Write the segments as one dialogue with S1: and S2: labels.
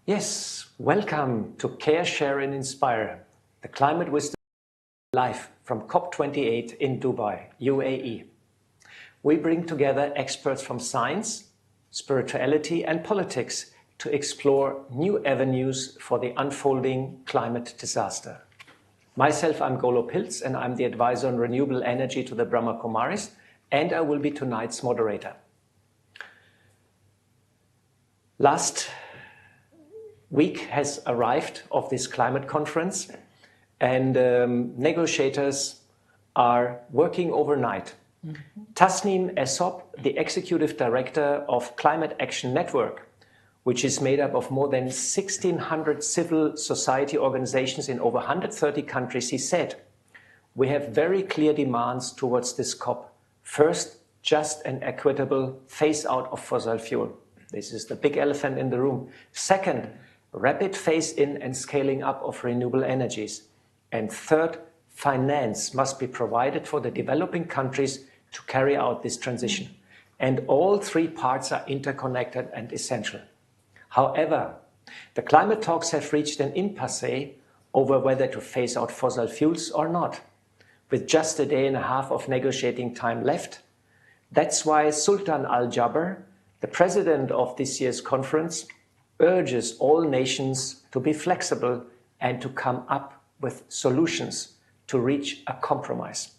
S1: Yes, welcome to Care, Share and Inspire, the Climate Wisdom live from COP28 in Dubai, UAE. We bring together experts from science, spirituality and politics to explore new avenues for the unfolding climate disaster. Myself, I'm Golo Pilz, and I'm the advisor on renewable energy to the Brahma Kumaris, and I will be tonight's moderator. Last week has arrived of this climate conference, and negotiators are working overnight. Tasneem Essop, the executive director of Climate Action Network, which is made up of more than 1,600 civil society organizations in over 130 countries, he said, "We have very clear demands towards this COP. First, just and equitable phase out of fossil fuel. This is the big elephant in the room. Second, rapid phase in and scaling up of renewable energies. And third, finance must be provided for the developing countries to carry out this transition. And all three parts are interconnected and essential." However, the climate talks have reached an impasse over whether to phase out fossil fuels or not, with just a day and a half of negotiating time left. That's why Sultan Al Jaber, the president of this year's conference, urges all nations to be flexible and to come up with solutions to reach a compromise.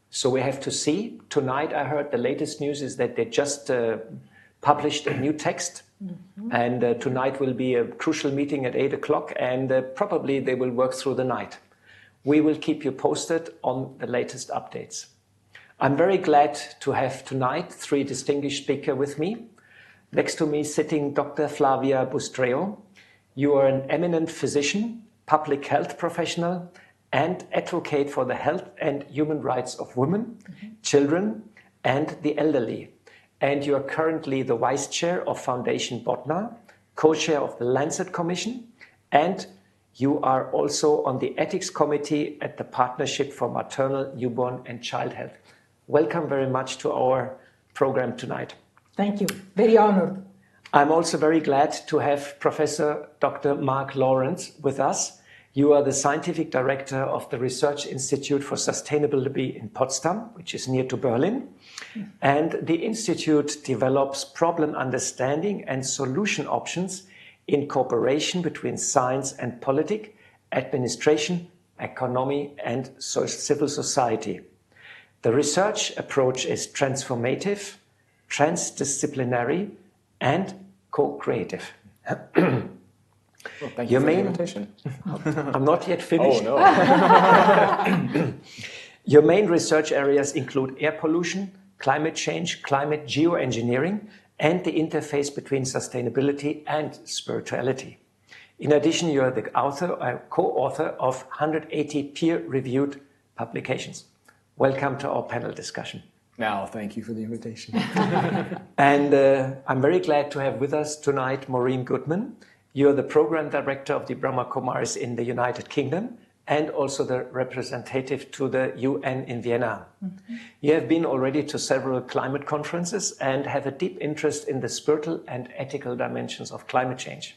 S1: So we have to see. Tonight, I heard the latest news is that they just published a new text. And tonight will be a crucial meeting at 8 o'clock, and probably they will work through the night. We will keep you posted on the latest updates. I'm very glad to have tonight three distinguished speakers with me. Next to me sitting Dr. Flavia Bustreo. You are an eminent physician, public health professional, and advocate for the health and human rights of women, children, and the elderly. And you are currently the vice chair of Foundation Botna, co-chair of the Lancet Commission, and you are also on the ethics committee at the Partnership for Maternal, Newborn and Child Health. Welcome very much to our program tonight.
S2: Thank you. Very honored.
S1: I'm also very glad to have Professor Dr. Mark Lawrence with us. You are the scientific director of the Research Institute for Sustainability in Potsdam, which is near to Berlin. And the institute develops problem understanding and solution options in cooperation between science and politics, administration, economy, and civil society. The research approach is transformative, transdisciplinary, and co-creative.
S3: Well, thank you for the invitation.
S1: I'm not yet finished.
S3: Oh, no.
S1: Your main research areas include air pollution, climate change, climate geoengineering, and the interface between sustainability and spirituality. In addition, you are the co-author of 180 peer-reviewed publications. Welcome to our panel discussion.
S3: Now, thank you for the invitation.
S1: And I'm very glad to have with us tonight Maureen Goodman. You're the program director of the Brahma Kumaris in the United Kingdom and also the representative to the UN in Vienna. You have been already to several climate conferences and have a deep interest in the spiritual and ethical dimensions of climate change.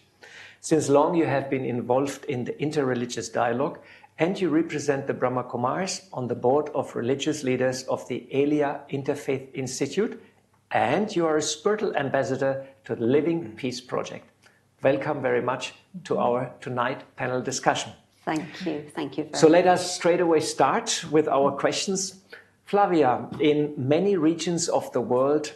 S1: Since long, you have been involved in the interreligious dialogue, and you represent the Brahma Kumaris on the board of religious leaders of the Elia Interfaith Institute, and you are a spiritual ambassador to the Living Peace Project. Welcome very much to our tonight panel discussion.
S4: Thank you. Thank you very much.
S1: So let us straight away start with our questions. Flavia, in many regions of the world,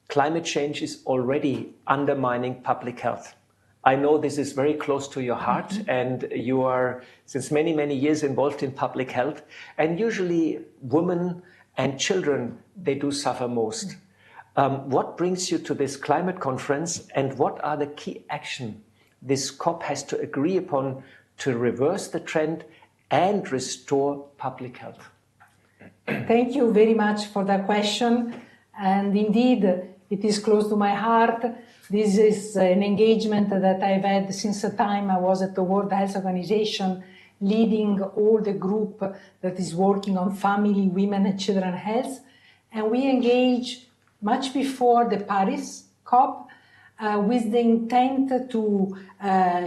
S1: climate change is already undermining public health. I know this is very close to your heart, and you are since many, many years involved in public health. And usually women and children, they do suffer most. What brings you to this climate conference, and what are the key actions this COP has to agree upon to reverse the trend and restore public health?
S2: Thank you very much for that question. And indeed, it is close to my heart. This is an engagement that I've had since the time I was at the World Health Organization, leading all the group that is working on family, women and children health. And we engage much before the Paris COP, with the intent to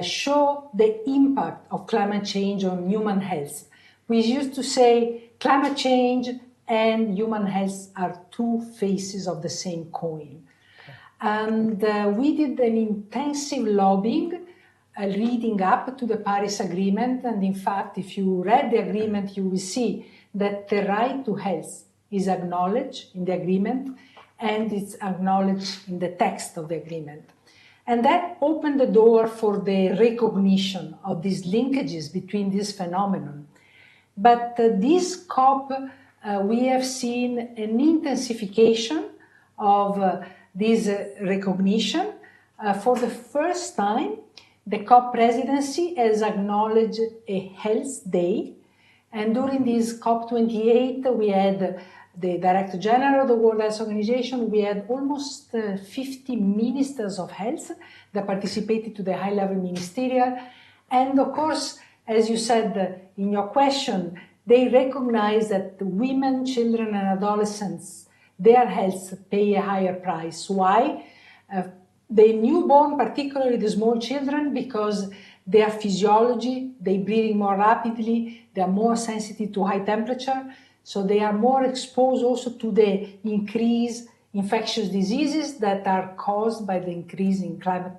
S2: show the impact of climate change on human health. We used to say climate change and human health are two faces of the same coin. And we did an intensive lobbying leading up to the Paris Agreement. And in fact, if you read the agreement, you will see that the right to health is acknowledged in the agreement, and it's acknowledged in the text of the agreement. And that opened the door for the recognition of these linkages between this phenomenon. But this COP, we have seen an intensification of this recognition. For the first time, the COP presidency has acknowledged a health day. And during this COP28, we had the Director General of the World Health Organization, we had almost 50 ministers of health that participated to the high-level ministerial. And of course, as you said in your question, they recognize that women, children, and adolescents, their health pay a higher price. Why? The newborn, particularly the small children, because their physiology, they breathing more rapidly, they are more sensitive to high temperature, so they are more exposed also to the increased infectious diseases that are caused by the increase in climate,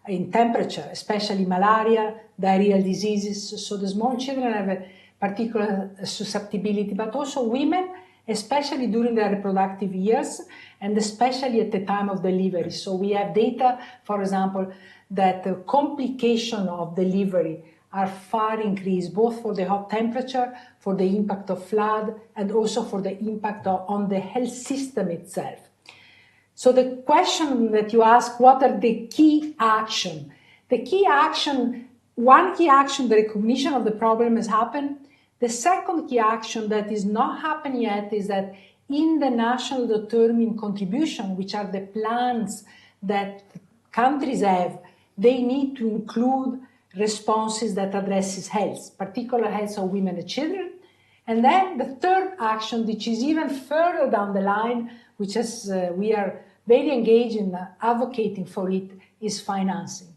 S2: in temperature, especially malaria, diarrheal diseases. So the small children have a particular susceptibility, but also women, especially during their reproductive years, and especially at the time of delivery. So we have data, for example, that the complication of delivery are far increased, both for the hot temperature, for the impact of flood, and also for the impact on the health system itself. So the question that you ask, what are the key action? The key action, one key action, the recognition of the problem has happened. The second key action that is not happening yet is that in the national determined contribution, which are the plans that countries have, they need to include responses that addresses health, particular health of women and children. And then the third action, which is even further down the line, which is we are very engaged in advocating for it, is financing.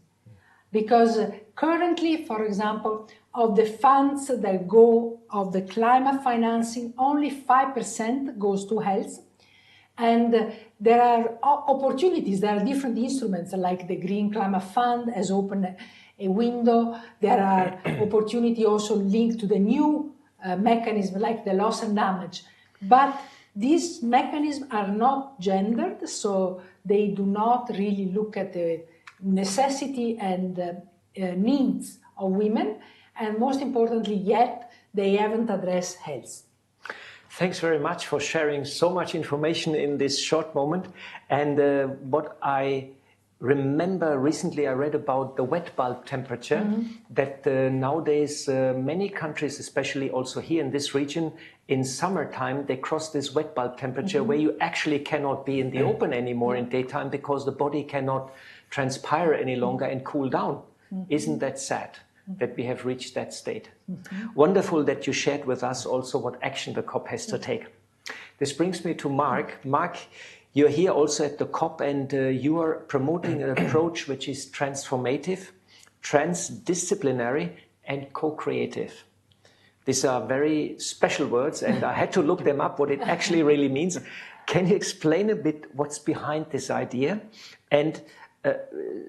S2: Because currently, for example, of the funds that go of the climate financing, only 5% goes to health. And there are opportunities, there are different instruments like the Green Climate Fund has opened a window. There are opportunities also linked to the new mechanism like the loss and damage. But these mechanisms are not gendered, so they do not really look at the necessity and needs of women. And most importantly yet, they haven't addressed health.
S1: Thanks very much for sharing so much information in this short moment. And what I remember recently, I read about the wet bulb temperature, that nowadays many countries, especially also here in this region, in summertime, they cross this wet bulb temperature where you actually cannot be in the open anymore in daytime because the body cannot transpire any longer and cool down. Isn't that sad? That we have reached that state. Wonderful that you shared with us also what action the COP has to take. This brings me to Mark. Mark, you're here also at the COP and you are promoting an approach which is transformative, transdisciplinary and co-creative. These are very special words and I had to look them up, what it actually really means. Can you explain a bit what's behind this idea? And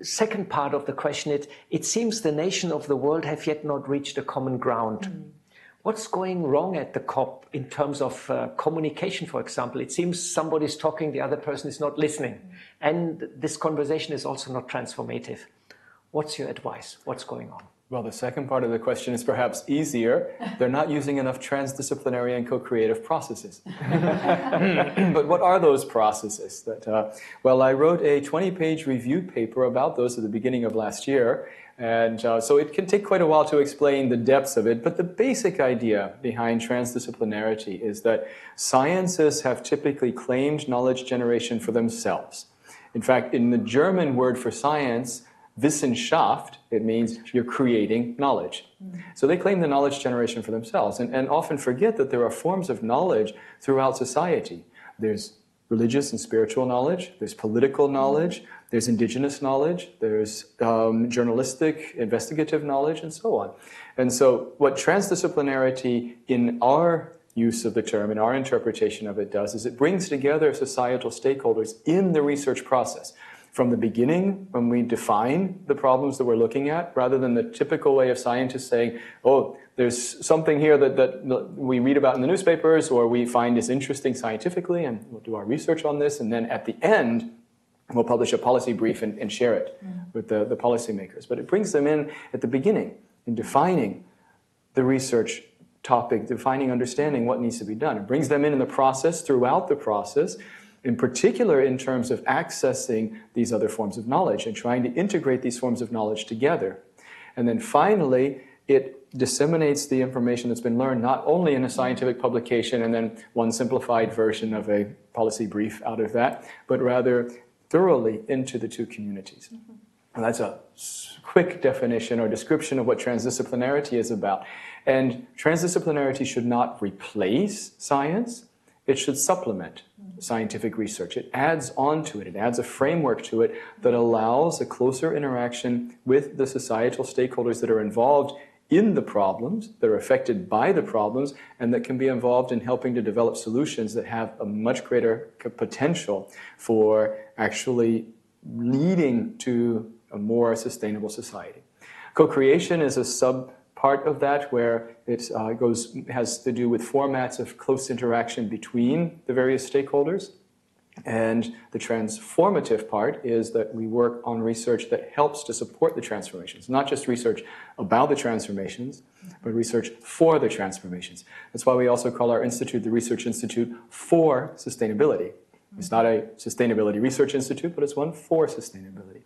S1: second part of the question, it seems the nations of the world have yet not reached a common ground. What's going wrong at the COP in terms of communication, for example? It seems somebody's talking, the other person is not listening. And this conversation is also not transformative. What's your advice? What's going on?
S3: Well, the second part of the question is perhaps easier. They're not using enough transdisciplinary and co-creative processes. But what are those processes? Well, I wrote a 20-page review paper about those at the beginning of last year. And so it can take quite a while to explain the depths of it. But the basic idea behind transdisciplinarity is that scientists have typically claimed knowledge generation for themselves. In fact, in the German word for science, Wissenschaft, it means you're creating knowledge. So they claim the knowledge generation for themselves and often forget that there are forms of knowledge throughout society. There's religious and spiritual knowledge, there's political knowledge, There's indigenous knowledge, there's journalistic, investigative knowledge, and so on. And so what transdisciplinarity in our use of the term, in our interpretation of it does, is it brings together societal stakeholders in the research process. From the beginning, when we define the problems that we're looking at, rather than the typical way of scientists saying, oh, there's something here that we read about in the newspapers or we find is interesting scientifically and we'll do our research on this, and then at the end, we'll publish a policy brief and share it with the policymakers. But it brings them in at the beginning in defining the research topic, defining, understanding what needs to be done. It brings them in the process, throughout the process, in particular in terms of accessing these other forms of knowledge and trying to integrate these forms of knowledge together. And then finally, it disseminates the information that's been learned not only in a scientific publication and then one simplified version of a policy brief out of that, but rather thoroughly into the two communities. And that's a quick definition or description of what transdisciplinarity is about. And transdisciplinarity should not replace science, it should supplement scientific research. It adds on to it, it adds a framework to it that allows a closer interaction with the societal stakeholders that are involved in the problems, that are affected by the problems, and that can be involved in helping to develop solutions that have a much greater potential for actually leading to a more sustainable society. Co-creation is a sub-part of that where it has to do with formats of close interaction between the various stakeholders. And the transformative part is that we work on research that helps to support the transformations, not just research about the transformations, but research for the transformations. That's why we also call our institute the Research Institute for Sustainability. It's not a sustainability research institute, but it's one for sustainability.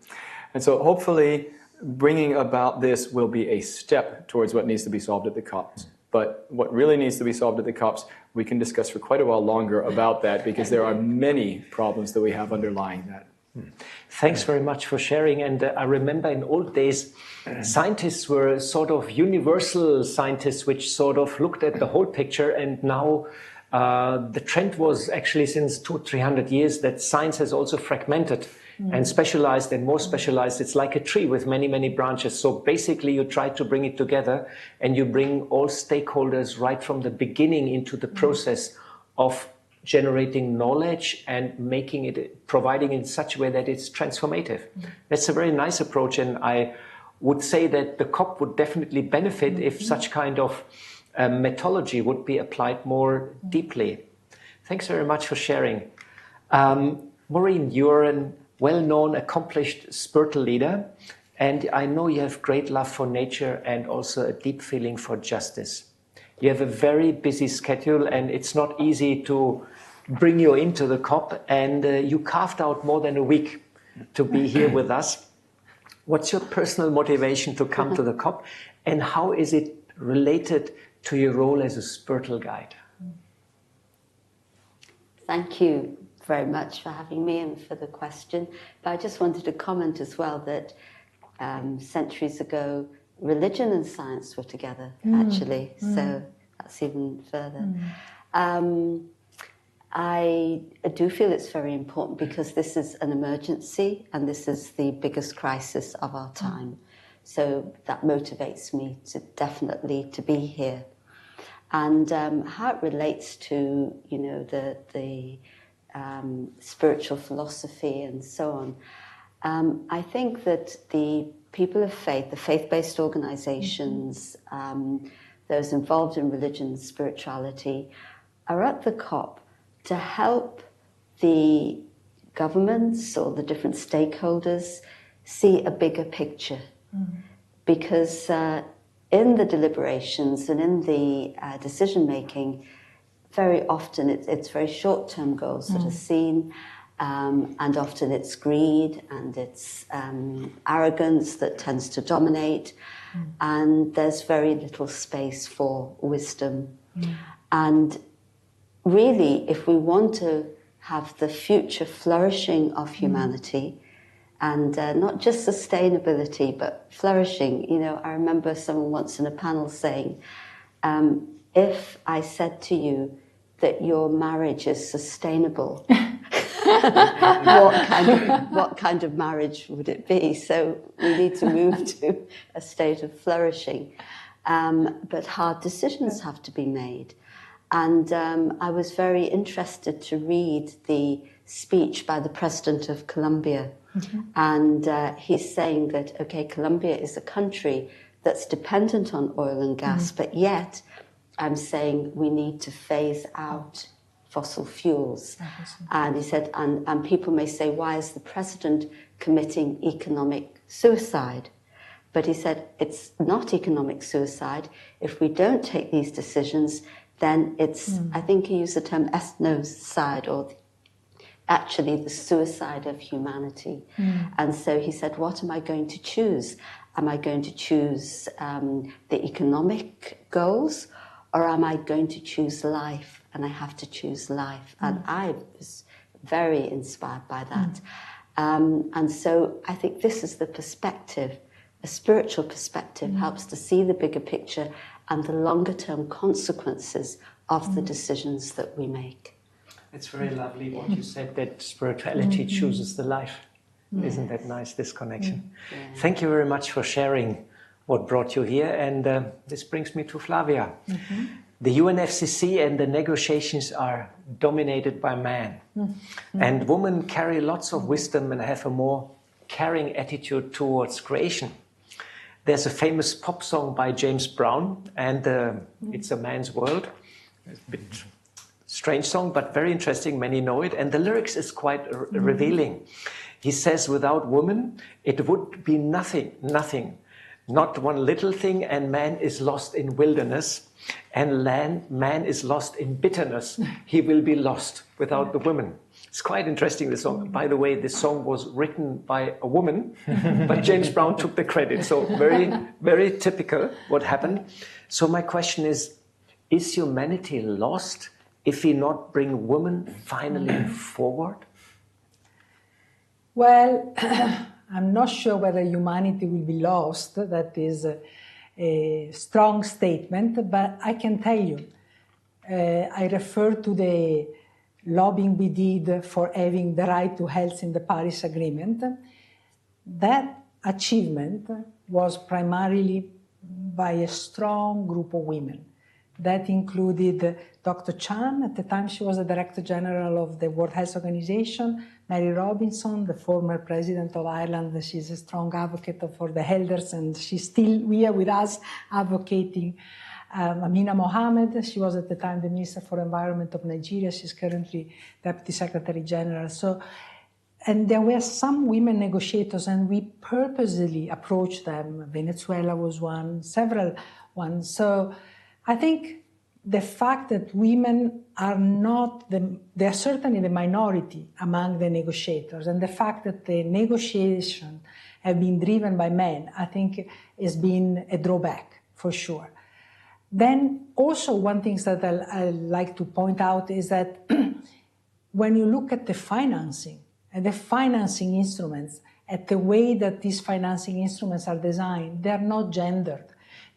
S3: And so hopefully bringing about this will be a step towards what needs to be solved at the COPs. But what really needs to be solved at the COPs, we can discuss for quite a while longer about that because there are many problems that we have underlying that.
S1: Thanks very much for sharing. And I remember in old days, scientists were sort of universal scientists which sort of looked at the whole picture. And now the trend was actually since 200-300 years that science has also fragmented and specialized and more specialized. It's like a tree with many, many branches. So basically you try to bring it together and you bring all stakeholders right from the beginning into the process of generating knowledge and making it, providing it in such a way that it's transformative. That's a very nice approach. And I would say that the COP would definitely benefit if such kind of methodology would be applied more deeply. Thanks very much for sharing. Maureen, you're a well-known, accomplished spiritual leader, and I know you have great love for nature and also a deep feeling for justice. You have a very busy schedule, and it's not easy to bring you into the COP, and you carved out more than a week to be here with us. What's your personal motivation to come to the COP, and how is it related to your role as a spiritual guide?
S4: Thank you very much for having me and for the question. But I just wanted to comment as well that centuries ago, religion and science were together, actually. So that's even further. I do feel it's very important because this is an emergency and this is the biggest crisis of our time. So that motivates me to definitely to be here. And how it relates to, you know, the spiritual philosophy and so on. I think that the people of faith, the faith-based organizations, those involved in religion and spirituality, are at the COP to help the governments or the different stakeholders see a bigger picture. Because in the deliberations and in the decision-making, very often it's very short-term goals that are seen, and often it's greed and it's arrogance that tends to dominate, and there's very little space for wisdom. And really, if we want to have the future flourishing of humanity, and not just sustainability, but flourishing, you know, I remember someone once in a panel saying, if I said to you that your marriage is sustainable, what kind of marriage would it be? So we need to move to a state of flourishing. But hard decisions have to be made. And I was very interested to read the speech by the president of Colombia. And he's saying that, okay, Colombia is a country that's dependent on oil and gas, but yet I'm saying we need to phase out fossil fuels. And he said, and people may say, why is the president committing economic suicide? But he said, it's not economic suicide. If we don't take these decisions, then it's, I think he used the term ethnocide, or actually the suicide of humanity. And so he said, what am I going to choose? Am I going to choose the economic goals, or am I going to choose life? And I have to choose life. And I was very inspired by that. And so I think this is the perspective. A spiritual perspective helps to see the bigger picture and the longer term consequences of the decisions that we make.
S1: It's very lovely what you said, that spirituality chooses the life. Isn't that nice, this connection? Thank you very much for sharing what brought you here. And this brings me to Flavia. The UNFCCC and the negotiations are dominated by men. And women carry lots of wisdom and have a more caring attitude towards creation. There's a famous pop song by James Brown, and it's a man's world. It's a bit strange song, but very interesting. Many know it. And the lyrics is quite revealing. He says, without woman, it would be nothing, nothing. Not one little thing, and man is lost in wilderness. And man is lost in bitterness. He will be lost without the woman. It's quite interesting, this song. By the way, this song was written by a woman, but James Brown took the credit. So very, very typical what happened. So my question is humanity lost if we not bring women finally forward?
S2: Well, I'm not sure whether humanity will be lost. That is a strong statement, but I can tell you, I refer to the lobbying we did for having the right to health in the Paris Agreement. That achievement was primarily by a strong group of women. That included Dr. Chan, at the time she was the Director General of the World Health Organization, Mary Robinson, the former President of Ireland. She's a strong advocate for the elders, and she's still here with us advocating. Amina Mohammed, she was at the time the Minister for Environment of Nigeria. She's currently Deputy Secretary General. And there were some women negotiators, and we purposely approached them. Venezuela was one, several ones. So I think the fact that women are not, they are certainly the minority among the negotiators, and the fact that the negotiations have been driven by men, I think has been a drawback for sure. Then also one thing that I like to point out is that when you look at the financing and the financing instruments, at the way that these financing instruments are designed, they are not gendered.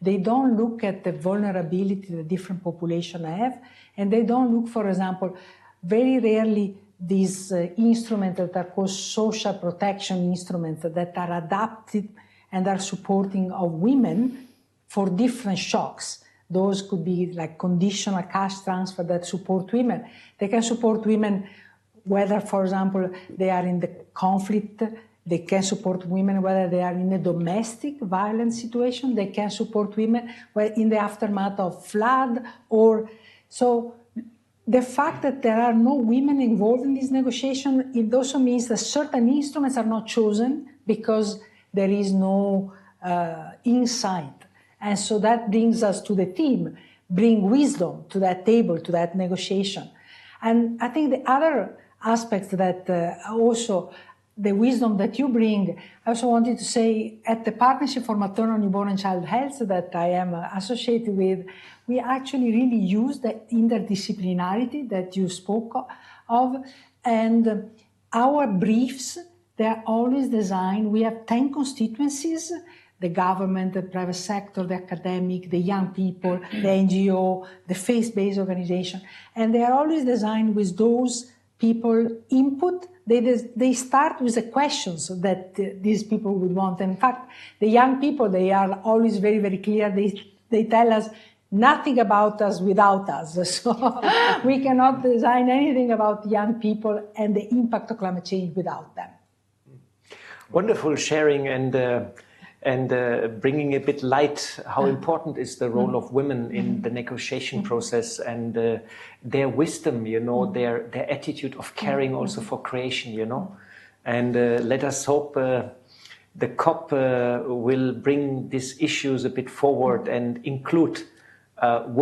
S2: They don't look at the vulnerability the different populations have, and they don't look, for example, very rarely these instruments that are called social protection instruments that are adapted and are supporting of women for different shocks. Those could be like conditional cash transfer that support women. They can support women whether, for example, they are in the conflict. They can support women whether they are in a domestic violence situation. They can support women in the aftermath of flood. Or so the fact that there are no women involved in this negotiation, it also means that certain instruments are not chosen because there is no insight. And so that brings us to the theme, bring wisdom to that table, to that negotiation. And I think the other aspects that also, the wisdom that you bring, I also wanted to say at the Partnership for Maternal, Newborn and Child Health that I am associated with, we actually really use the interdisciplinarity that you spoke of. And our briefs, they're always designed, we have 10 constituencies, the government, the private sector, the academic, the young people, the NGO, the faith-based organization. And they are always designed with those people input. They start with the questions that these people would want. In fact, the young people, they are always very, very clear. They tell us nothing about us without us. So we cannot design anything about young people and the impact of climate change without them.
S1: Wonderful sharing and bringing a bit light how important is the role of women in the negotiation process and their wisdom, you know, their attitude of caring also for creation, you know. And let us hope the COP will bring these issues a bit forward and include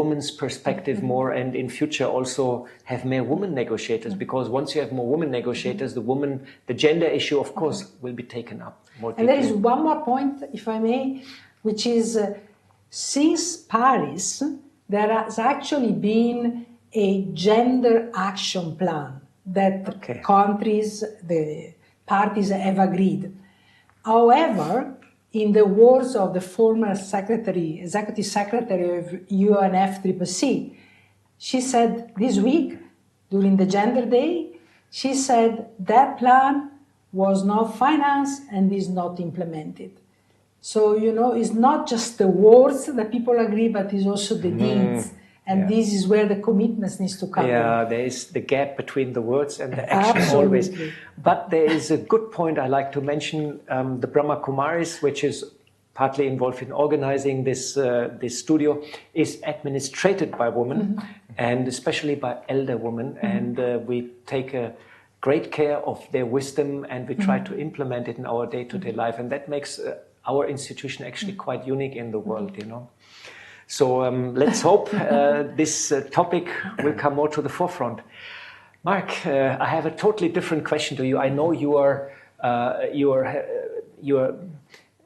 S1: women's perspective more, and in future also have more women negotiators, because once you have more women negotiators, the gender issue, of course, will be taken up more deeply.
S2: And there is one more point, if I may, which is since Paris, there has actually been a gender action plan that countries, the parties have agreed. However, in the words of the former executive secretary of UNFCCC, she said this week, during the Gender Day, she said that plan was not financed and is not implemented. So, you know, it's not just the words that people agree, but it's also the deeds. And this is where the commitments needs to come.
S1: Yeah, there is the gap between the words and the action always. But there is a good point I like to mention. The Brahma Kumaris, which is partly involved in organizing this studio, is administrated by women and especially by elder women. And we take a great care of their wisdom and we try to implement it in our day-to-day life. And that makes our institution actually quite unique in the world, you know. So let's hope this topic will come more to the forefront. Mark, I have a totally different question to you. I know your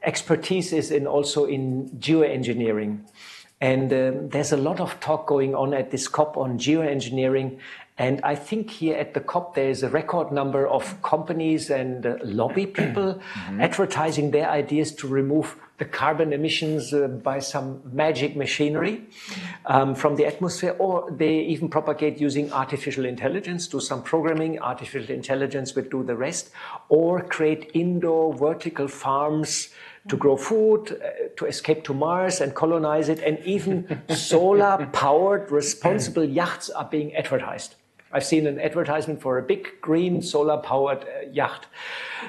S1: expertise is also in geoengineering. And there's a lot of talk going on at this COP on geoengineering. And I think here at the COP, there is a record number of companies and lobby people advertising their ideas to remove the carbon emissions by some magic machinery from the atmosphere, or they even propagate using artificial intelligence, do some programming, artificial intelligence will do the rest, or create indoor vertical farms to grow food, to escape to Mars and colonize it, and even solar-powered responsible yachts are being advertised. I've seen an advertisement for a big green solar-powered yacht.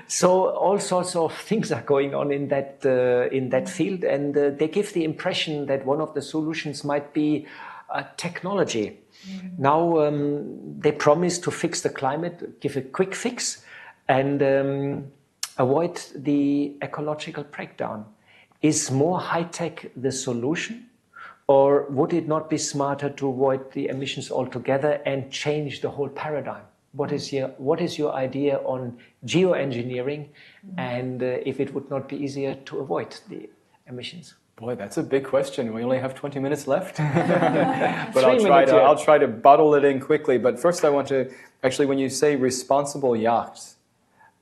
S1: So all sorts of things are going on in that field, and they give the impression that one of the solutions might be technology. Now they promise to fix the climate, give a quick fix, and avoid the ecological breakdown. Is more high-tech the solution? Or would it not be smarter to avoid the emissions altogether and change the whole paradigm? What is your idea on geoengineering, and if it would not be easier to avoid the emissions?
S3: Boy, that's a big question. We only have 20 minutes left. But I'll try to bottle it in quickly. But first I want to, actually, when you say responsible yachts,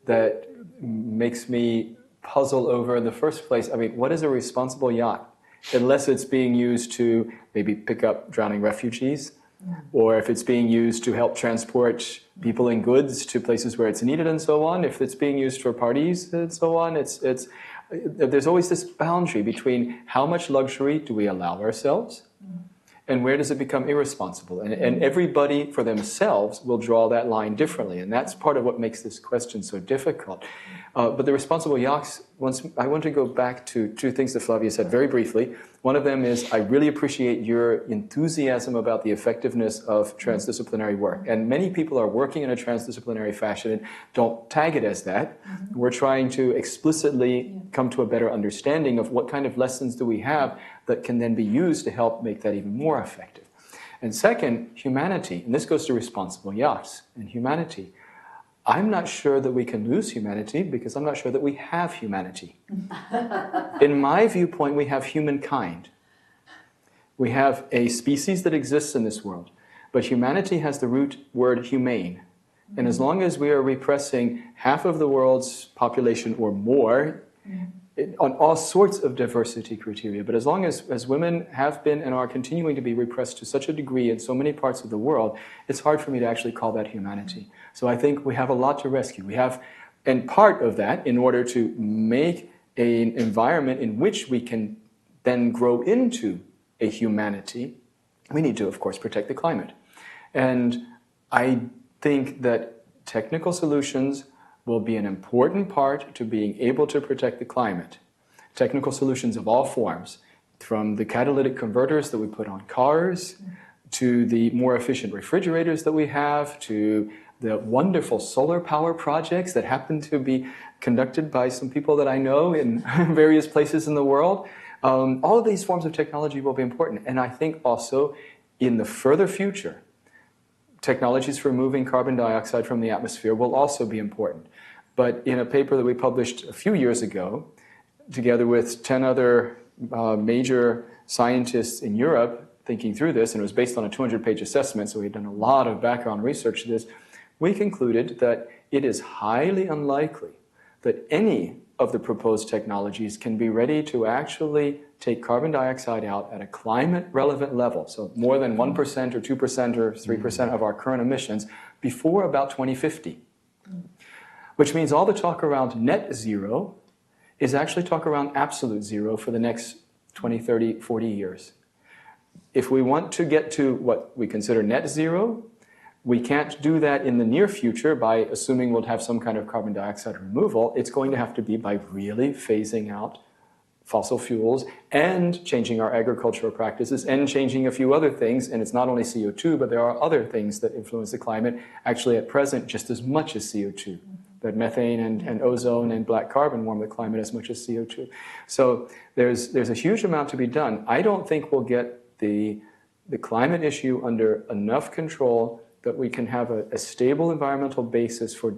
S3: that makes me puzzle over in the first place. I mean, what is a responsible yacht? Unless it's being used to maybe pick up drowning refugees, or if it's being used to help transport people and goods to places where it's needed and so on, if it's being used for parties and so on, there's always this boundary between how much luxury do we allow ourselves and where does it become irresponsible. And everybody for themselves will draw that line differently, and that's part of what makes this question so difficult. But the responsible yachts, I want to go back to two things that Flavia said very briefly. One of them is, I really appreciate your enthusiasm about the effectiveness of transdisciplinary work. And many people are working in a transdisciplinary fashion and don't tag it as that. We're trying to explicitly come to a better understanding of what kind of lessons do we have that can then be used to help make that even more effective. And second, humanity. And this goes to responsible yachts and humanity. I'm not sure that we can lose humanity because I'm not sure that we have humanity. In my viewpoint, we have humankind. We have a species that exists in this world. But humanity has the root word humane. And as long as we are repressing half of the world's population or more, on all sorts of diversity criteria. But as long as women have been and are continuing to be repressed to such a degree in so many parts of the world, it's hard for me to actually call that humanity. So I think we have a lot to rescue. We have, and part of that, in order to make an environment in which we can then grow into a humanity, we need to, of course, protect the climate. And I think that technical solutions will be an important part to being able to protect the climate. Technical solutions of all forms, from the catalytic converters that we put on cars, to the more efficient refrigerators that we have, to the wonderful solar power projects that happen to be conducted by some people that I know in various places in the world. All of these forms of technology will be important. And I think also in the further future, technologies for removing carbon dioxide from the atmosphere will also be important. But in a paper that we published a few years ago, together with 10 other major scientists in Europe thinking through this, and it was based on a 200-page assessment, so we had done a lot of background research to this, we concluded that it is highly unlikely that any of the proposed technologies can be ready to actually take carbon dioxide out at a climate-relevant level, so more than 1% or 2% or 3% of our current emissions, before about 2050. Which means all the talk around net zero is actually talk around absolute zero for the next 20, 30, 40 years. If we want to get to what we consider net zero, we can't do that in the near future by assuming we'll have some kind of carbon dioxide removal. It's going to have to be by really phasing out fossil fuels and changing our agricultural practices and changing a few other things. And it's not only CO2, but there are other things that influence the climate, actually at present just as much as CO2. That methane and ozone and black carbon warm the climate as much as CO2. So there's a huge amount to be done. I don't think we'll get the climate issue under enough control that we can have a stable environmental basis for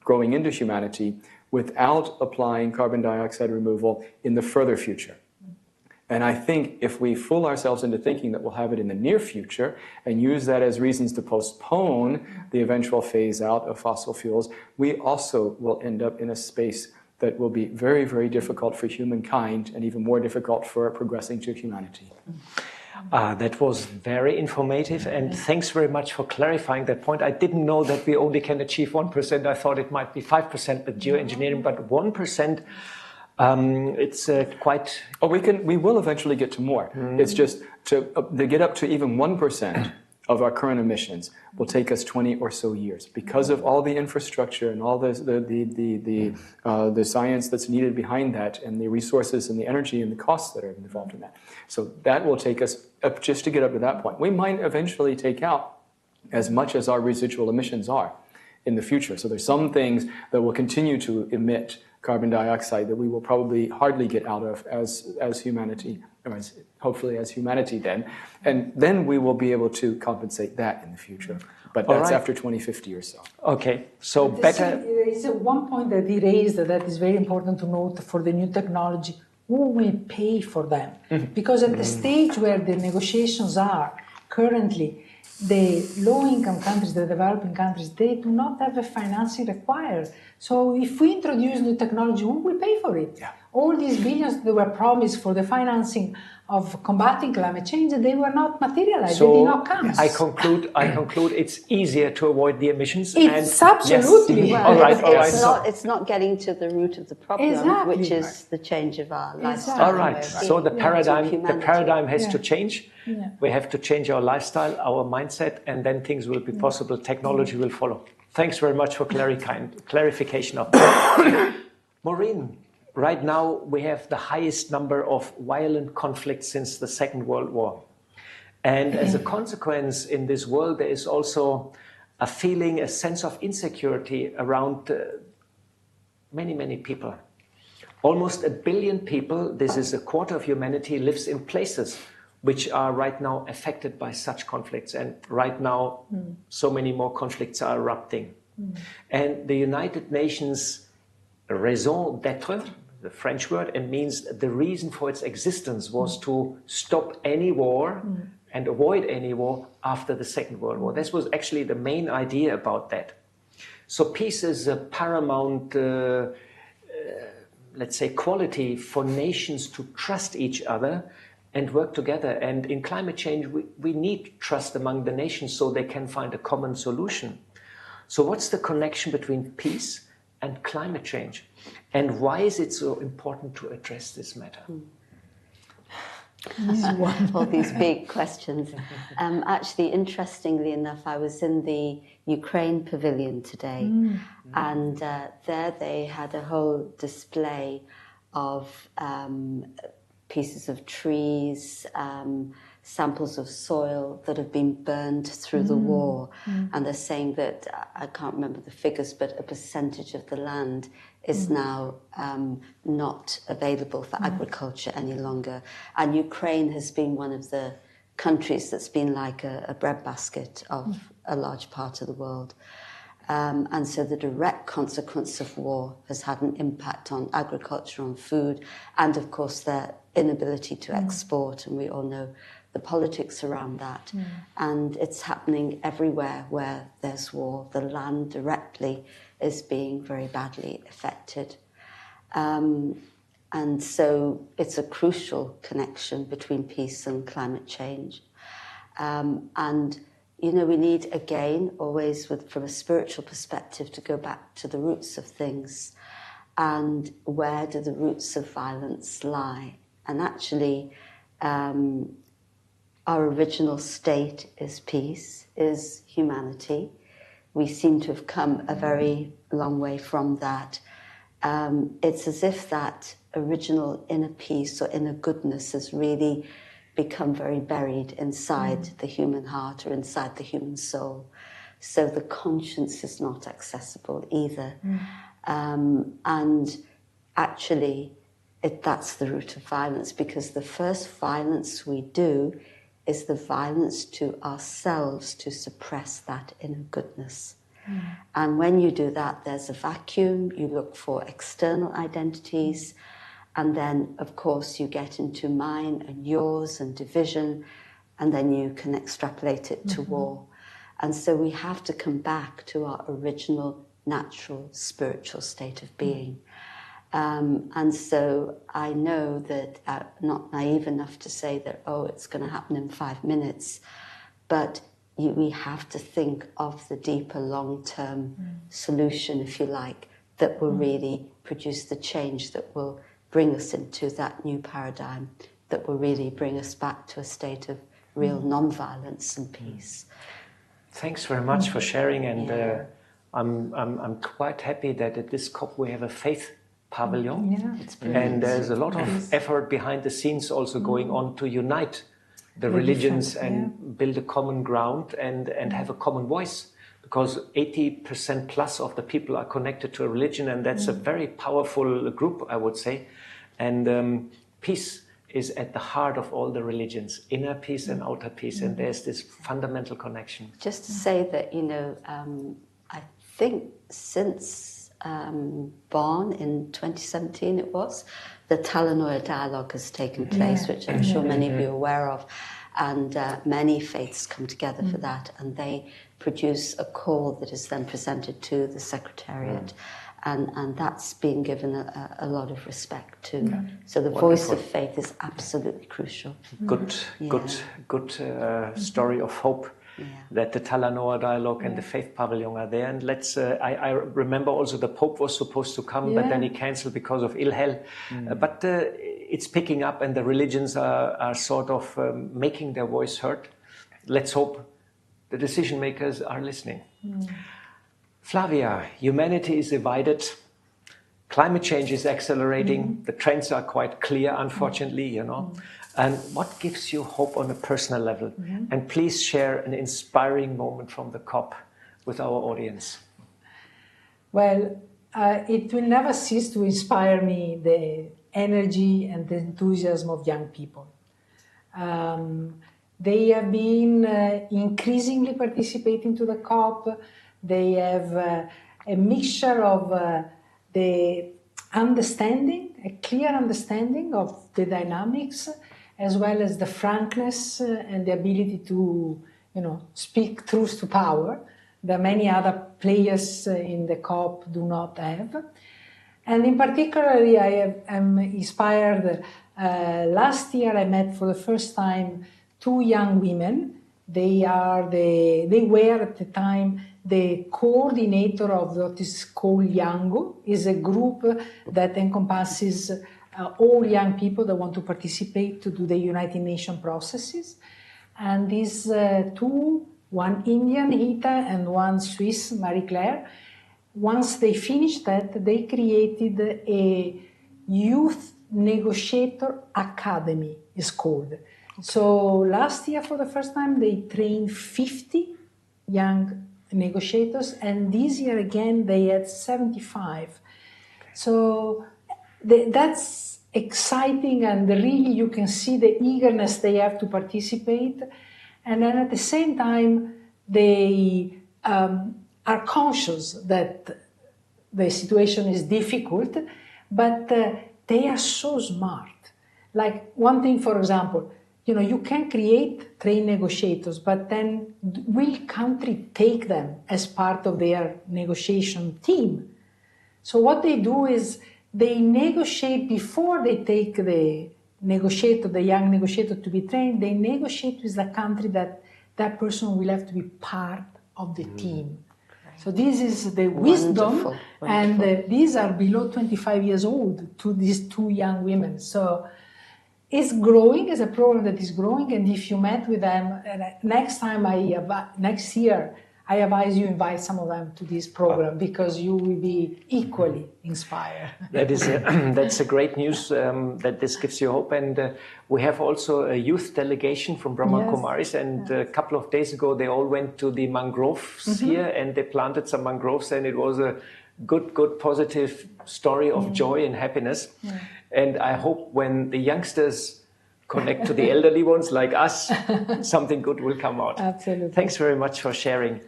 S3: growing into humanity without applying carbon dioxide removal in the further future. And I think if we fool ourselves into thinking that we'll have it in the near future and use that as reasons to postpone the eventual phase out of fossil fuels, we also will end up in a space that will be very, very difficult for humankind and even more difficult for progressing to humanity.
S1: That was very informative, and thanks very much for clarifying that point. I didn't know that we only can achieve 1%. I thought it might be 5% with geoengineering, but 1%. It's quite...
S3: Oh, we will eventually get to more. It's just to get up to even 1% of our current emissions will take us 20 or so years because of all the infrastructure and all the science that's needed behind that and the resources and the energy and the costs that are involved in that. So that will take us up just to get up to that point. We might eventually take out as much as our residual emissions are in the future. So there's some things that will continue to emit carbon dioxide that we will probably hardly get out of as humanity, or hopefully as humanity then. And then we will be able to compensate that in the future. But that's after 2050 or so.
S1: Okay, so better...
S2: There is one point that he raised that is very important to note for the new technology. Who will pay for them? Because at the stage where the negotiations are currently, the low-income countries, the developing countries, they do not have the financing required. So if we introduce new technology, who will pay for it?
S3: Yeah.
S2: All these billions that were promised for the financing of combating climate change, they were not materialized.
S1: So
S2: they did not come.
S1: I conclude it's easier to avoid the emissions.
S2: It's absolutely.
S1: Yes.
S4: Well, it's not getting to the root of the problem,
S2: Exactly.
S4: which is the change of our lifestyle.
S1: All right. So the paradigm has to change.
S2: Yeah.
S1: We have to change our lifestyle, our mindset, and then things will be possible. Technology will follow. Thanks very much for clarification of that. Maureen, right now we have the highest number of violent conflicts since the Second World War. And as a consequence, in this world, there is also a feeling, a sense of insecurity around many, many people. Almost 1 billion people, this is a quarter of humanity, lives in places which are right now affected by such conflicts. And right now, so many more conflicts are erupting. And the United Nations raison d'être, the French word, it means the reason for its existence was to stop any war and avoid any war after the Second World War. This was actually the main idea about that. So peace is a paramount let's say, quality for nations to trust each other and work together. And in climate change, we need trust among the nations so they can find a common solution. So what's the connection between peace and climate change? And why is it so important to address this matter?
S4: All these big questions. Actually, interestingly enough, I was in the Ukraine pavilion today, and there they had a whole display of pieces of trees, samples of soil that have been burned through the war. And they're saying that, I can't remember the figures, but a percentage of the land is now not available for agriculture any longer. And Ukraine has been one of the countries that's been like a breadbasket of a large part of the world. And so the direct consequence of war has had an impact on agriculture, on food, and of course their inability to export, and we all know the politics around that. And it's happening everywhere where there's war. The land directly is being very badly affected. And so it's a crucial connection between peace and climate change. And you know, we need, again, always from a spiritual perspective, to go back to the roots of things. And where do the roots of violence lie? And actually, our original state is peace, is humanity. We seem to have come a very long way from that. It's as if that original inner peace or inner goodness has really become very buried inside the human heart or inside the human soul. So the conscience is not accessible either. And actually, that's the root of violence, because the first violence we do is the violence to ourselves to suppress that inner goodness. And when you do that, there's a vacuum. You look for external identities. And then, of course, you get into mine and yours and division, and then you can extrapolate it to war. And so we have to come back to our original, natural, spiritual state of being. And so I know that I'm not naive enough to say that, oh, it's going to happen in 5 minutes, but we have to think of the deeper long-term solution, if you like, that will really produce the change that will bring us into that new paradigm, that will really bring us back to a state of real non-violence and peace.
S1: Thanks very much for sharing, and I'm quite happy that at this COP we have a faith pavilion, and there's a lot of effort behind the scenes also going on to unite the religions and build a common ground and have a common voice, because 80% plus of the people are connected to a religion, and that's a very powerful group, I would say. And peace is at the heart of all the religions, inner peace and outer peace, and there's this fundamental connection.
S4: Just to say that, you know, I think since Bonn in 2017 it was, the Talanoia dialogue has taken place, which I'm sure many of you are aware of, and many faiths come together for that, and they produce a call that is then presented to the Secretariat, and that's being given a lot lot of respect to. So the voice of faith is absolutely crucial.
S1: Good story of hope. That the Talanoa dialogue and the faith pavilion are there, and let's. I remember also the Pope was supposed to come, but then he cancelled because of ill health. But it's picking up, and the religions are sort of making their voice heard. Let's hope the decision makers are listening. Flavia, humanity is divided. Climate change is accelerating. The trends are quite clear, unfortunately, you know. And what gives you hope on a personal level? And please share an inspiring moment from the COP with our audience.
S2: Well, it will never cease to inspire me, the energy and the enthusiasm of young people. They have been increasingly participating to the COP. They have a mixture of the understanding, a clear understanding of the dynamics, as well as the frankness and the ability to, you know, speak truth to power that many other players in the COP do not have. And in particularly, am inspired. Last year, I met for the first time 2 young women. They were at the time the coordinator of what is called Yango. Is a group that encompasses all young people that want to participate to do the United Nations processes. And these 2, one Indian, Hita, and one Swiss, Marie Claire, once they finished that, they created a youth negotiator academy, it's called. So last year, for the first time, they trained 50 young negotiators, and this year again, they had 75. So that's exciting, and really you can see the eagerness they have to participate. And then at the same time, they are conscious that the situation is difficult, but they are so smart. Like one thing, for example, you can train negotiators, but then will country take them as part of their negotiation team? So what they do is they negotiate before they take the young negotiator to be trained. They negotiate with the country that person will have to be part of the team. So this is the wisdom, wonderful. And these are below 25 years old, to these 2 young women. So it's growing, as a program that is growing, and if you met with them, next year, I advise you invite some of them to this program, because you will be equally inspired.
S1: That's a great news that this gives you hope. And we have also a youth delegation from Brahma Kumaris, and a couple of days ago they all went to the mangroves here, and they planted some mangroves, and it was a good positive story of joy and happiness. And I hope when the youngsters connect to the elderly ones like us, something good will come out.
S2: Absolutely.
S1: Thanks very much for sharing.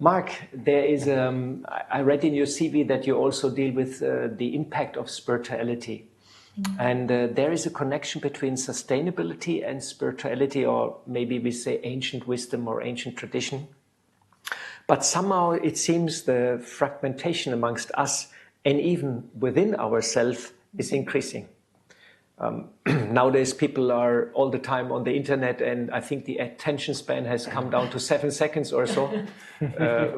S1: Mark, there is, I read in your CV that you also deal with the impact of spirituality. And there is a connection between sustainability and spirituality, or maybe we say ancient wisdom or ancient tradition. But somehow it seems the fragmentation amongst us and even within ourselves is increasing. Nowadays, people are all the time on the internet, and I think the attention span has come down to 7 seconds or so.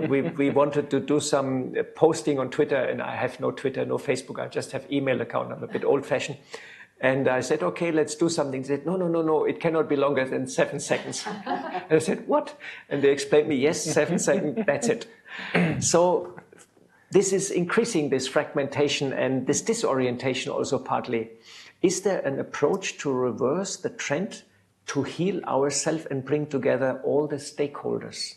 S1: We wanted to do some posting on Twitter, and I have no Twitter, no Facebook. I just have email account. I'm a bit old-fashioned. And I said, okay, let's do something. They said, no, it cannot be longer than 7 seconds. And I said, what? And they explained me, yes, 7 seconds, that's it. So this is increasing, this fragmentation and this disorientation also partly. Is there an approach to reverse the trend, to heal ourselves and bring together all the stakeholders?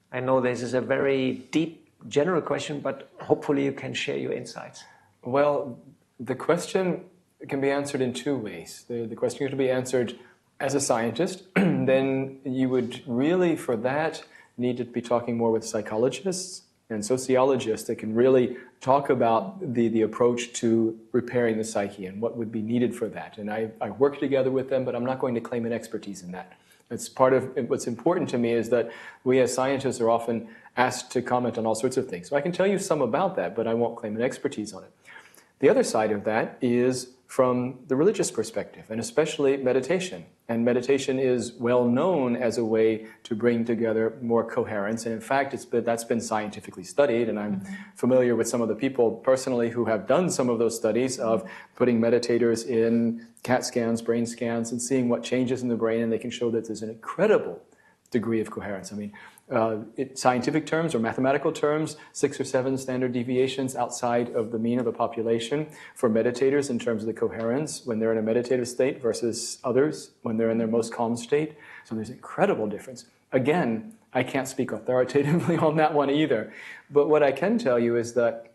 S1: I know this is a very deep, general question, but hopefully you can share your insights.
S3: Well, the question can be answered in 2 ways. The question can be answered as a scientist, then you would really, for that, need to be talking more with psychologists and sociologists that can really talk about the approach to repairing the psyche and what would be needed for that. And I work together with them, but I'm not going to claim an expertise in that. It's part of what's important to me is that we as scientists are often asked to comment on all sorts of things. So I can tell you some about that, but I won't claim an expertise on it. The other side of that is from the religious perspective, and especially meditation. And meditation is well known as a way to bring together more coherence. And in fact, that's been scientifically studied. And I'm familiar with some of the people personally who have done some of those studies of putting meditators in CAT scans, brain scans, and seeing what changes in the brain. And they can show that there's an incredible degree of coherence. I mean, in scientific terms or mathematical terms, 6 or 7 standard deviations outside of the mean of the population for meditators in terms of the coherence when they're in a meditative state versus others when they're in their most calm state. So there's incredible difference. Again, I can't speak authoritatively on that one either. But what I can tell you is that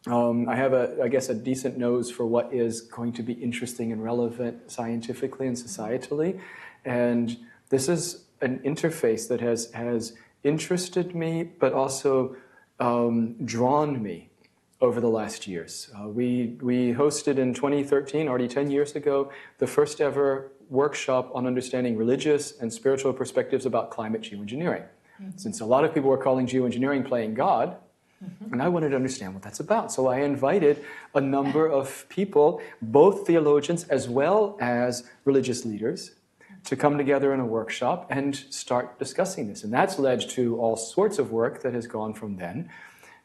S3: I have, I guess, a decent nose for what is going to be interesting and relevant scientifically and societally. And this is an interface that has interested me, but also drawn me over the last years. We hosted in 2013, already 10 years ago, the first ever workshop on understanding religious and spiritual perspectives about climate geoengineering. Since a lot of people were calling geoengineering playing God, And I wanted to understand what that's about. So I invited a number of people, both theologians as well as religious leaders, to come together in a workshop and start discussing this. And that's led to all sorts of work that has gone from then.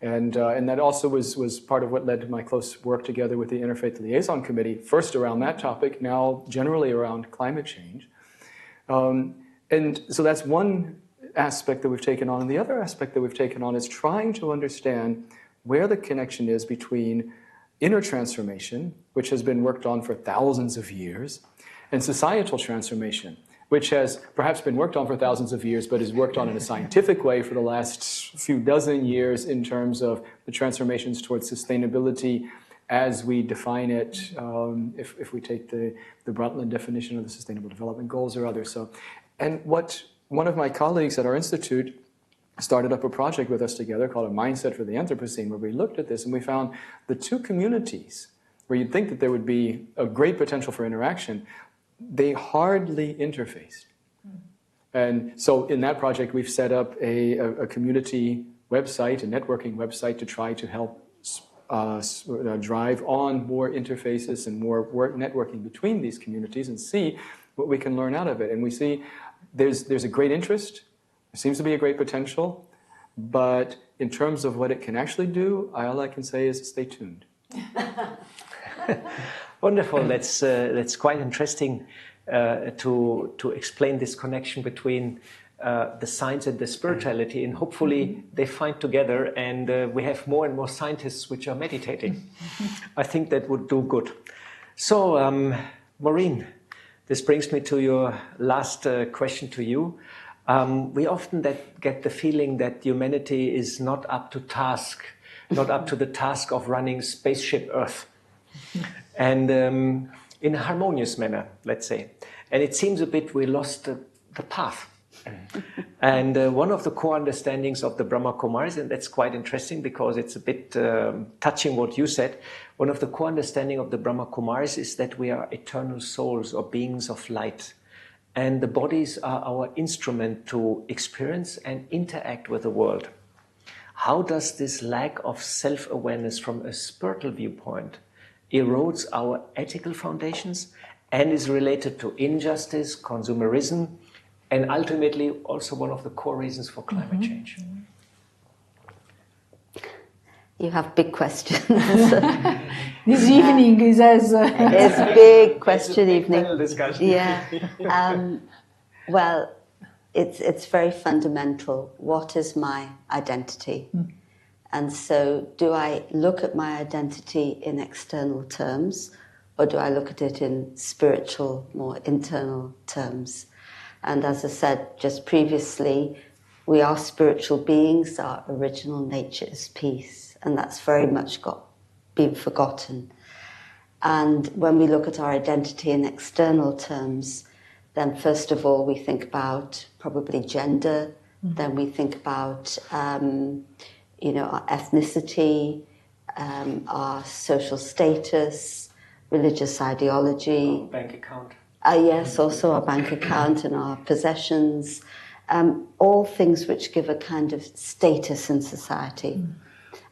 S3: And that also was part of what led to my close work together with the Interfaith Liaison Committee, first around that topic, now generally around climate change. And so that's one aspect that we've taken on. And the other aspect that we've taken on is trying to understand where the connection is between inner transformation, which has been worked on for thousands of years, and societal transformation, which has perhaps been worked on for thousands of years, but is worked on in a scientific way for the last few dozen years in terms of the transformations towards sustainability as we define it, if we take the Brundtland definition of the Sustainable Development Goals or others. So, and what one of my colleagues at our institute started up a project with us together called A Mindset for the Anthropocene, where we looked at this and we found the two communities where you'd think that there would be a great potential for interaction, they hardly interfaced. And so in that project, we've set up a community website, a networking website, to try to help drive on more interfaces and more work networking between these communities and see what we can learn out of it. And we see there's a great interest, there seems to be a great potential, but in terms of what it can actually do, all I can say is stay tuned.
S1: Wonderful. That's quite interesting to explain this connection between the science and the spirituality, and hopefully they find together, and we have more and more scientists which are meditating. I think that would do good. So, Maureen, this brings me to your last question to you. We often get the feeling that humanity is not up to the task of running spaceship Earth. And in a harmonious manner, let's say. And it seems a bit we lost the path. And one of the core understandings of the Brahma Kumaris, and that's quite interesting because it's a bit touching what you said, one of the core understanding of the Brahma Kumaris is that we are eternal souls or beings of light. And the bodies are our instrument to experience and interact with the world. How does this lack of self-awareness from a spiritual viewpoint erodes our ethical foundations and is related to injustice, consumerism, and ultimately also one of the core reasons for climate change?
S4: You have big questions.
S2: This evening is as...
S4: It's a big question evening.
S1: Panel discussion.
S4: Yeah. Well, it's very fundamental. What is my identity? And so do I look at my identity in external terms, or do I look at it in spiritual, more internal terms? And as I said just previously, we are spiritual beings, our original nature is peace, and that's very much been forgotten. And when we look at our identity in external terms, then first of all we think about probably gender, then we think about our ethnicity, our social status, religious ideology.
S1: Bank account.
S4: Yes, also our bank account and our possessions. All things which give a kind of status in society.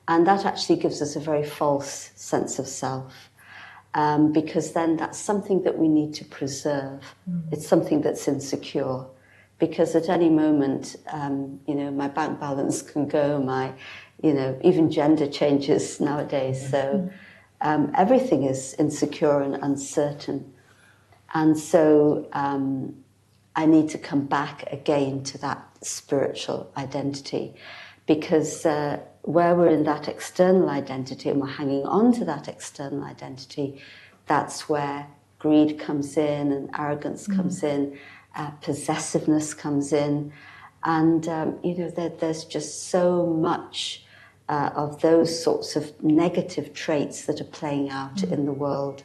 S4: And that actually gives us a very false sense of self. Because then that's something that we need to preserve. It's something that's insecure. Because at any moment, my bank balance can go, even gender changes nowadays. So everything is insecure and uncertain. And so I need to come back again to that spiritual identity. Because where we're in that external identity and we're hanging on to that external identity, that's where greed comes in and arrogance comes in. Possessiveness comes in, and there's just so much of those sorts of negative traits that are playing out in the world.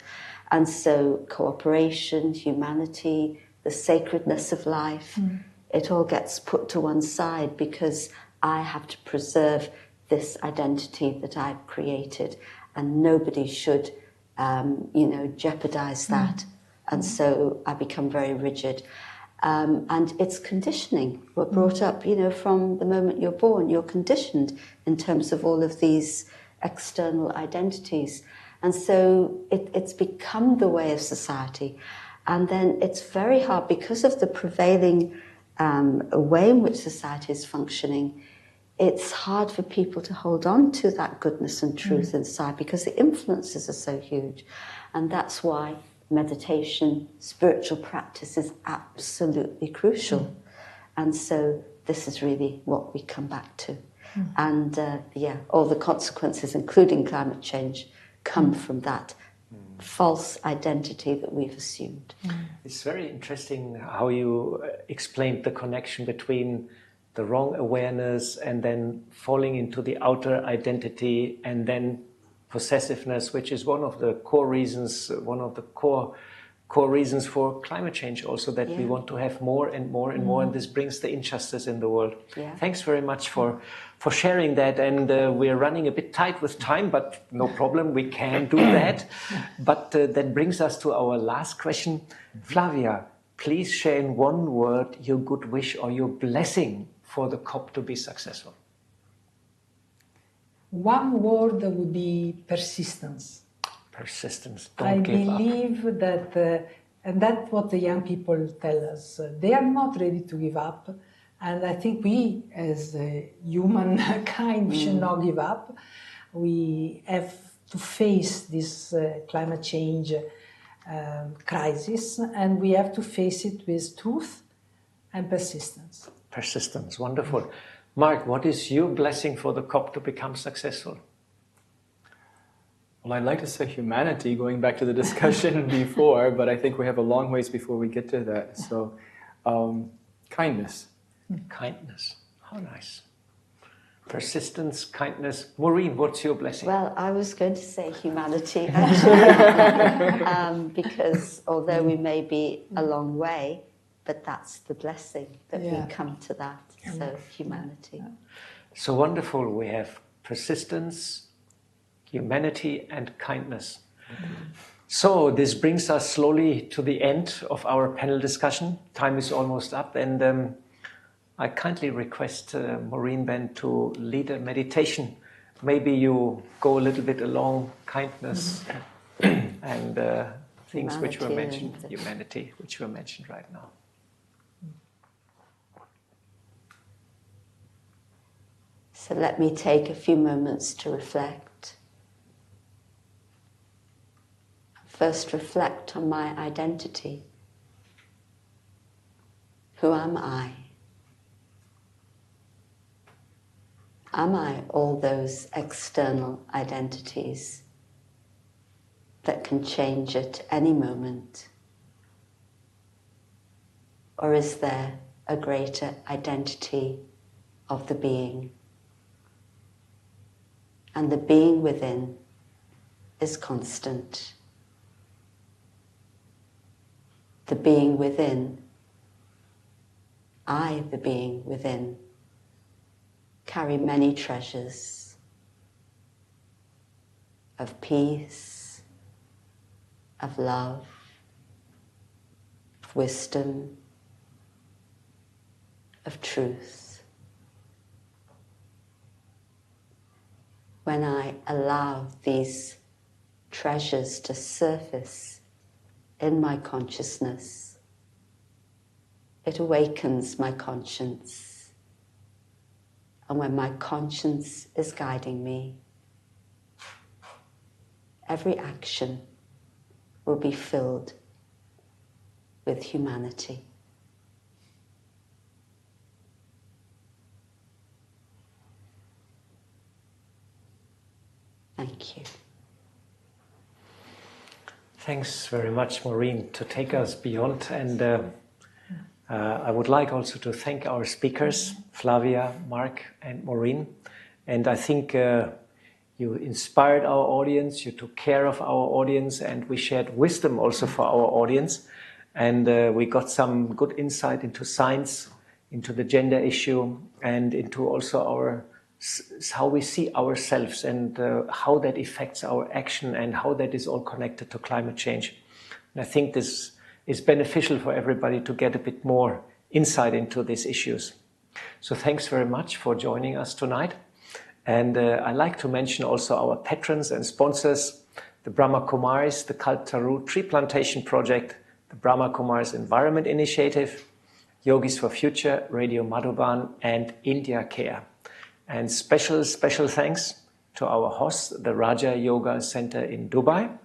S4: And so cooperation, humanity, the sacredness of life, it all gets put to one side because I have to preserve this identity that I've created, and nobody should jeopardize that. And so I become very rigid. And it's conditioning. We're brought up, you know, from the moment you're born, you're conditioned in terms of all of these external identities. And so it's become the way of society. And then it's very hard because of the prevailing way in which society is functioning. It's hard for people to hold on to that goodness and truth inside because the influences are so huge. And that's why meditation, spiritual practice is absolutely crucial. And so this is really what we come back to. And all the consequences, including climate change, come from that false identity that we've assumed.
S1: It's very interesting how you explained the connection between the wrong awareness and then falling into the outer identity and then possessiveness, which is one of the core reasons, core reasons for climate change also, that we want to have more and more and more, and this brings the injustice in the world. Thanks very much for sharing that, and we're running a bit tight with time, but no problem, we can do that. But that brings us to our last question. Flavia, please share in one word your good wish or your blessing for the COP to be successful.
S2: One word would be persistence.
S1: Persistence.
S2: I
S1: Don't give up.
S2: believe that, and that's what the young people tell us, they are not ready to give up. And I think we, as humankind, should not give up. We have to face this climate change crisis, and we have to face it with truth and persistence.
S1: Persistence, wonderful. Mark, what is your blessing for the COP to become successful?
S3: Well, I'd like to say humanity, going back to the discussion before, but I think we have a long ways before we get to that. So, kindness.
S1: Kindness. How nice. Persistence, kindness. Maureen, what's your blessing?
S4: Well, I was going to say humanity, actually, because although we may be a long way, but that's the blessing that we come to that. So, humanity.
S1: So wonderful. We have persistence, humanity, and kindness. So this brings us slowly to the end of our panel discussion. Time is almost up, and I kindly request Maureen Ben to lead a meditation. Maybe you go a little bit along kindness and things which were mentioned, humanity, which were mentioned right now.
S4: So let me take a few moments to reflect. First, reflect on my identity. Who am I? Am I all those external identities that can change at any moment? Or is there a greater identity of the being? And the being within is constant. The being within, I, the being within, carry many treasures of peace, of love, of wisdom, of truth. When I allow these treasures to surface in my consciousness, it awakens my conscience. And when my conscience is guiding me, every action will be filled with humanity. Thank you.
S1: Thanks very much, Maureen, to take us beyond. And I would like also to thank our speakers, Flavia, Mark, and Maureen. And I think you inspired our audience, you took care of our audience, and we shared wisdom also for our audience. And we got some good insight into science, into the gender issue, and into also how we see ourselves and how that affects our action and how that is all connected to climate change. And I think this is beneficial for everybody to get a bit more insight into these issues. So thanks very much for joining us tonight. And I'd like to mention also our patrons and sponsors, the Brahma Kumaris, the Kalpataru Tree Plantation Project, the Brahma Kumaris Environment Initiative, Yogis for Future, Radio Madhuban, and India Care. And special thanks to our hosts, the Raja Yoga Center in Dubai,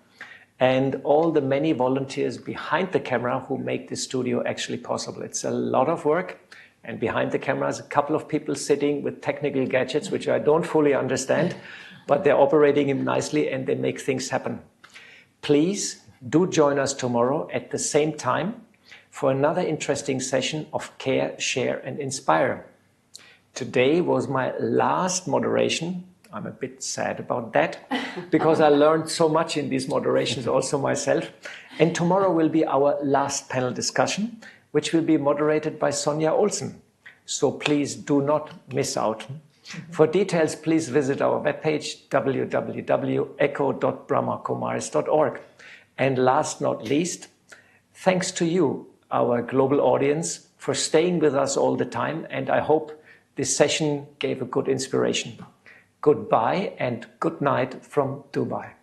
S1: and all the many volunteers behind the camera who make this studio actually possible. It's a lot of work, and behind the camera is a couple of people sitting with technical gadgets, which I don't fully understand, but they're operating them nicely and they make things happen. Please do join us tomorrow at the same time for another interesting session of Care, Share and Inspire. Today was my last moderation. I'm a bit sad about that because I learned so much in these moderations also myself. And tomorrow will be our last panel discussion, which will be moderated by Sonja Olsen. So please do not miss out. For details, please visit our webpage www.echo.brahmakumaris.org. And last not least, thanks to you, our global audience, for staying with us all the time. And I hope this session gave a good inspiration. Goodbye and good night from Dubai.